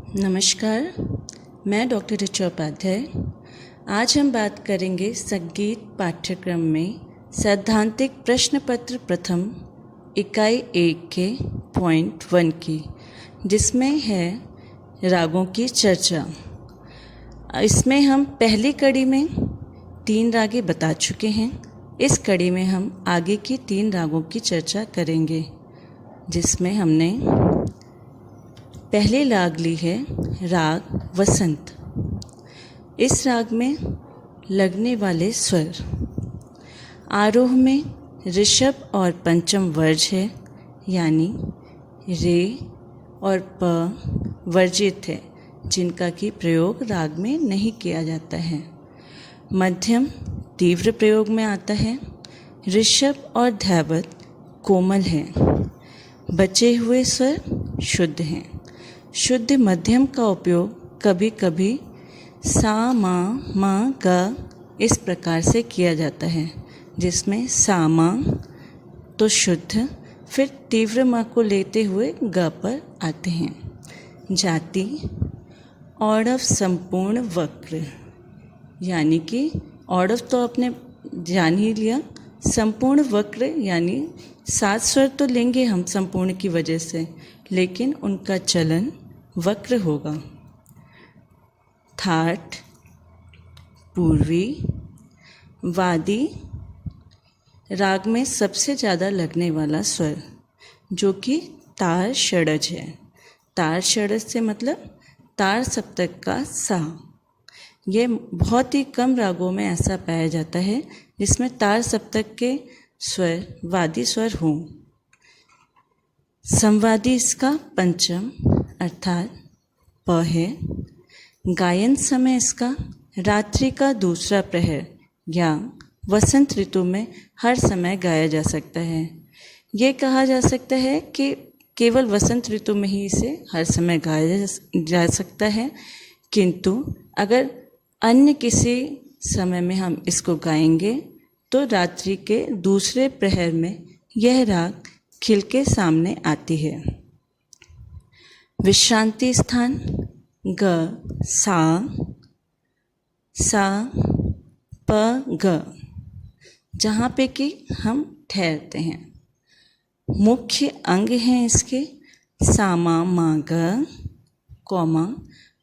नमस्कार, मैं डॉक्टर ऋचा उपाध्याय। आज हम बात करेंगे संगीत पाठ्यक्रम में सैद्धांतिक प्रश्न पत्र प्रथम इकाई 1 के पॉइंट 1 की, जिसमें है रागों की चर्चा। इसमें हम पहली कड़ी में 3 रागें बता चुके हैं। इस कड़ी में हम आगे की 3 रागों की चर्चा करेंगे, जिसमें हमने पहले राग ली है राग वसंत। इस राग में लगने वाले स्वर आरोह में ऋषभ और पंचम वर्ज है, यानी रे और प वर्जित है, जिनका कि प्रयोग राग में नहीं किया जाता है। मध्यम तीव्र प्रयोग में आता है। ऋषभ और धैवत कोमल हैं। बचे हुए स्वर शुद्ध हैं। शुद्ध मध्यम का उपयोग कभी कभी सा मा मा ग इस प्रकार से किया जाता है, जिसमें सा मा तो शुद्ध, फिर तीव्र मा को लेते हुए ग पर आते हैं। जाति औडव संपूर्ण वक्र, यानी कि औडव तो आपने जान ही लिया। संपूर्ण वक्र यानी 7 स्वर तो लेंगे हम संपूर्ण की वजह से, लेकिन उनका चलन वक्र होगा। थाट पूर्वी वादी राग में सबसे ज़्यादा लगने वाला स्वर, जो कि तार षडज है। तार षडज से मतलब तार सप्तक का सा। यह बहुत ही कम रागों में ऐसा पाया जाता है जिसमें तार सप्तक के स्वर वादी स्वर हों। संवादी इसका पंचम अर्थात प है। गायन समय इसका रात्रि का दूसरा प्रहर या वसंत ऋतु में हर समय गाया जा सकता है। ये कहा जा सकता है कि केवल वसंत ऋतु में ही इसे हर समय गाया जा सकता है, किंतु अगर अन्य किसी समय में हम इसको गाएंगे तो रात्रि के दूसरे प्रहर में यह राग खिल के सामने आती है। विश्रांति स्थान ग सा सा प ग, जहाँ पे कि हम ठहरते हैं। मुख्य अंग हैं इसके सामा मा ग कौमा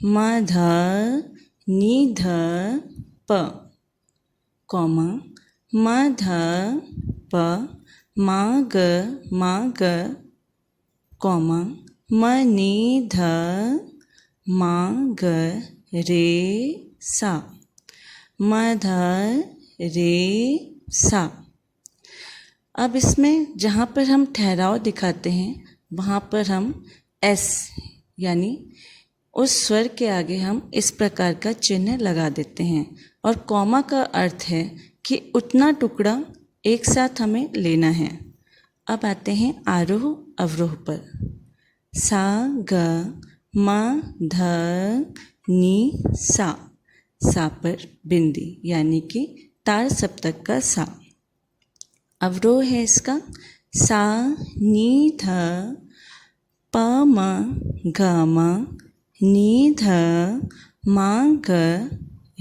म ध नी ध प कौमा म ध प मा ग कौमा म नी ध मा ग रे सा म ध रे सा। अब इसमें जहाँ पर हम ठहराव दिखाते हैं वहाँ पर हम एस यानी उस स्वर के आगे हम इस प्रकार का चिन्ह लगा देते हैं, और कौमा का अर्थ है कि उतना टुकड़ा एक साथ हमें लेना है। अब आते हैं आरोह अवरोह पर। सा ग म ध नी सा, सा पर बिंदी यानी कि तार सप्तक का सा। अवरोह है इसका सा नी ध प म ग म नी ध मा ग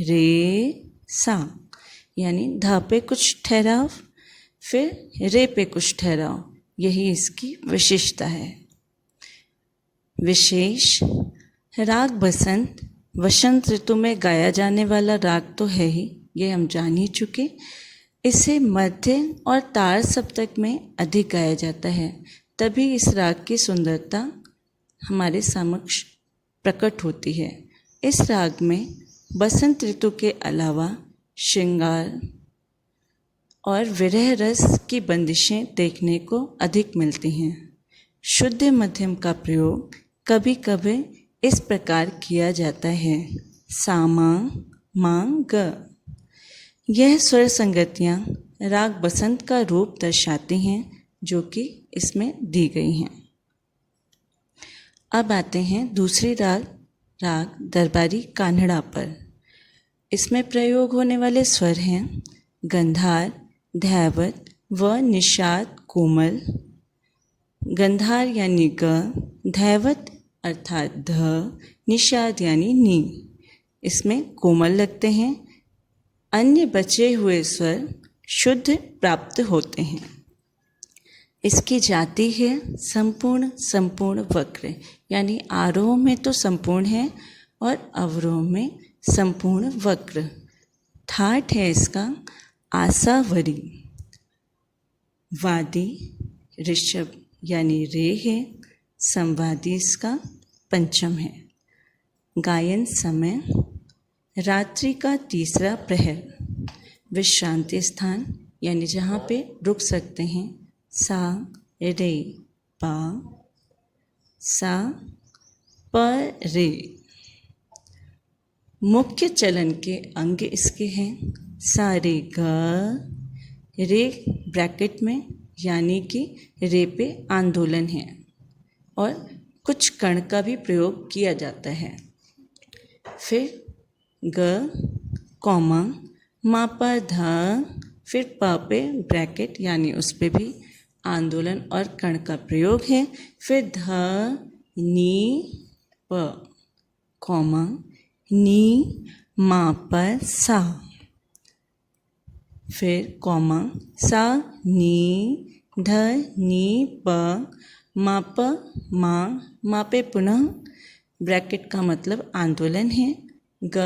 रे सा, यानी ध पे कुछ ठहराव, फिर रे पे कुछ ठहराव। यही इसकी विशेषता है। विशेष राग बसंत वसंत ऋतु में गाया जाने वाला राग तो है ही, ये हम जान ही चुके। इसे मध्य और तार सप्तक में अधिक गाया जाता है, तभी इस राग की सुंदरता हमारे समक्ष प्रकट होती है। इस राग में बसंत ऋतु के अलावा श्रृंगार और विरह रस की बंदिशें देखने को अधिक मिलती हैं। शुद्ध मध्यम का प्रयोग कभी कभी इस प्रकार किया जाता है सामा मा ग। यह स्वर संगतियाँ राग बसंत का रूप दर्शाती हैं, जो कि इसमें दी गई हैं। अब आते हैं दूसरी राग दरबारी कान्हड़ा पर। इसमें प्रयोग होने वाले स्वर हैं गंधार, धैवत व निषाद कोमल। गंधार यानी ग, धैवत अर्थात ध, निषाद यानी नी, इसमें कोमल लगते हैं। अन्य बचे हुए स्वर शुद्ध प्राप्त होते हैं। इसकी जाति है संपूर्ण संपूर्ण वक्र, यानी आरोह में तो संपूर्ण है और अवरोह में संपूर्ण वक्र। ठाठ है इसका आसावरी। वादी ऋषभ यानी रे है। संवादी इसका पंचम है। गायन समय रात्रि का तीसरा प्रहर। विश्रांति स्थान यानी जहाँ पे रुक सकते हैं सा रे पा, सा प रे। मुख्य चलन के अंग इसके हैं सा रे ग, रे ब्रैकेट में यानी कि रे पे आंदोलन है और कुछ कण का भी प्रयोग किया जाता है। फिर ग कॉमा मा पर ध, फिर प पे ब्रैकेट यानी उस पे भी आंदोलन और कण का प्रयोग है। फिर ध नी प कॉमा नी मा पर सा, फिर कॉमा सा नी ध नी प मा प मा पे पुनः ब्रैकेट का मतलब आंदोलन है। ग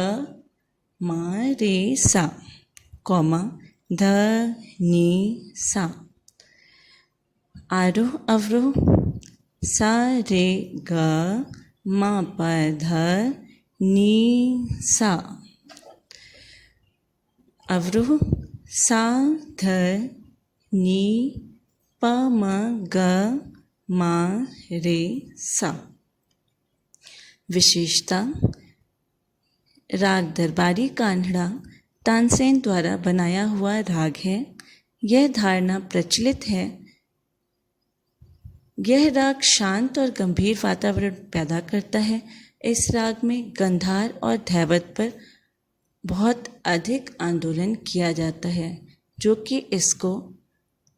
मा रे सा कॉमा ध नी सा। आरोह अवरोह सा रे ग मा प ध नी सा। अवरोह सा ध नी प म ग मा रे सा। विशेषता राग दरबारी कान्हड़ा तानसेन द्वारा बनाया हुआ राग है। यह धारणा प्रचलित है यह राग शांत और गंभीर वातावरण पैदा करता है। इस राग में गंधार और धैवत पर बहुत अधिक आंदोलन किया जाता है, जो कि इसको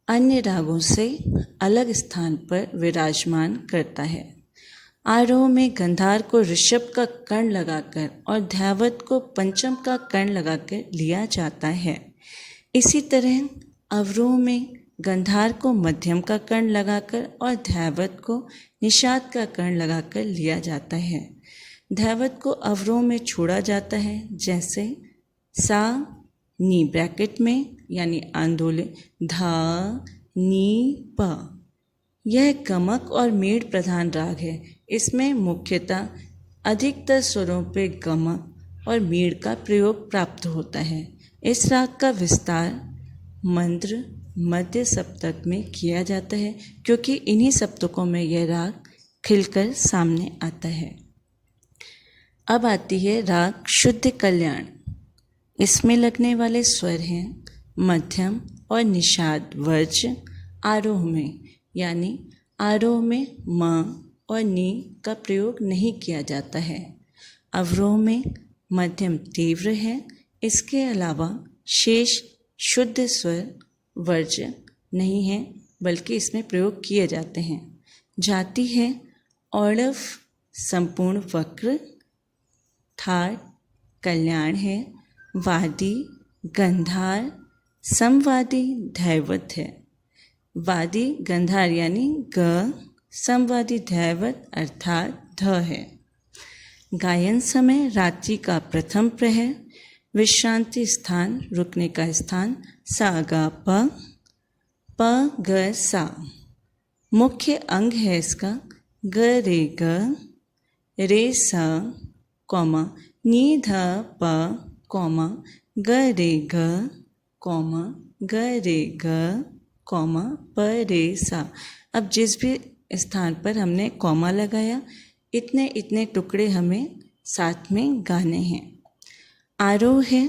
अन्य रागों से अलग स्थान पर विराजमान करता है। आरोह में गंधार को ऋषभ का कर्ण लगाकर और धैवत को पंचम का कर्ण लगाकर लिया जाता है। इसी तरह अवरोह में गंधार को मध्यम का कर्ण लगाकर और धैवत को निषाद का कर्ण लगाकर लिया जाता है। धैवत को अवरोह में छोड़ा जाता है, जैसे सा नी ब्रैकेट में यानी आंदोलन धा नी प। यह गमक और मेड़ प्रधान राग है। इसमें मुख्यतः अधिकतर स्वरों पे गमक और मेड़ का प्रयोग प्राप्त होता है। इस राग का विस्तार मंद्र मध्य सप्तक में किया जाता है, क्योंकि इन्हीं सप्तकों में यह राग खिलकर सामने आता है। अब आती है राग शुद्ध कल्याण। इसमें लगने वाले स्वर हैं मध्यम और निषाद वर्ज। आरोह में यानी आरोह में म और नी का प्रयोग नहीं किया जाता है। अवरोह में मध्यम तीव्र है। इसके अलावा शेष शुद्ध स्वर वर्ज नहीं है, बल्कि इसमें प्रयोग किए जाते हैं। जाति है औड़व संपूर्ण वक्र। ठाठ कल्याण है। वादी गंधार संवादी धैवत है। वादी गंधार यानी ग, संवादी धैवत अर्थात ध है। गायन समय रात्रि का प्रथम प्रहर। विश्रांति स्थान रुकने का स्थान सा गा प ग सा। मुख्य अंग है इसका ग रे ग, रे सा कॉमा नी ध प कॉमा ग रे ग कॉमा ग रे ग कॉमा प रे सा। अब जिस भी स्थान पर हमने कॉमा लगाया, इतने इतने टुकड़े हमें साथ में गाने हैं। आरोह है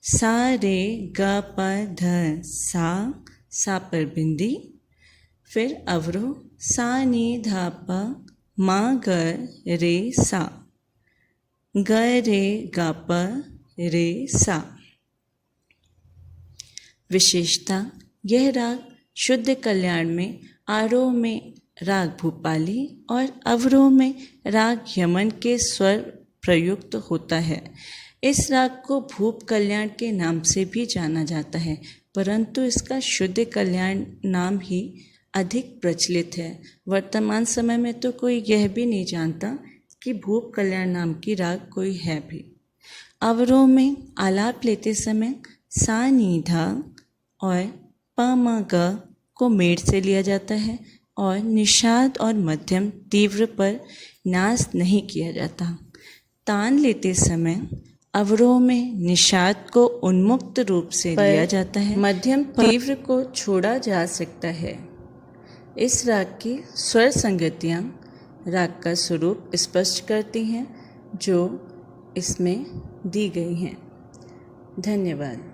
सा रे ग प ध सा पर बिंदी। फिर अवरोह सा नी धा प मा ग रे सा, ग रे ग प रे सा। विशेषता यह राग शुद्ध कल्याण में आरोह में राग भूपाली और अवरोह में राग यमन के स्वर प्रयुक्त होता है। इस राग को भूप कल्याण के नाम से भी जाना जाता है, परंतु इसका शुद्ध कल्याण नाम ही अधिक प्रचलित है। वर्तमान समय में तो कोई यह भी नहीं जानता कि भूप कल्याण नाम की राग कोई है भी। अवरोह में आलाप लेते समय सा नी धा और प म ग को मेड़ से लिया जाता है और निषाद और मध्यम तीव्र पर नाश नहीं किया जाता। तान लेते समय अवरोह में निषाद को उन्मुक्त रूप से लिया जाता है, मध्यम तीव्र को छोड़ा जा सकता है। इस राग की स्वर संगतियाँ राग का स्वरूप स्पष्ट करती हैं जो इसमें दी गई हैं। धन्यवाद।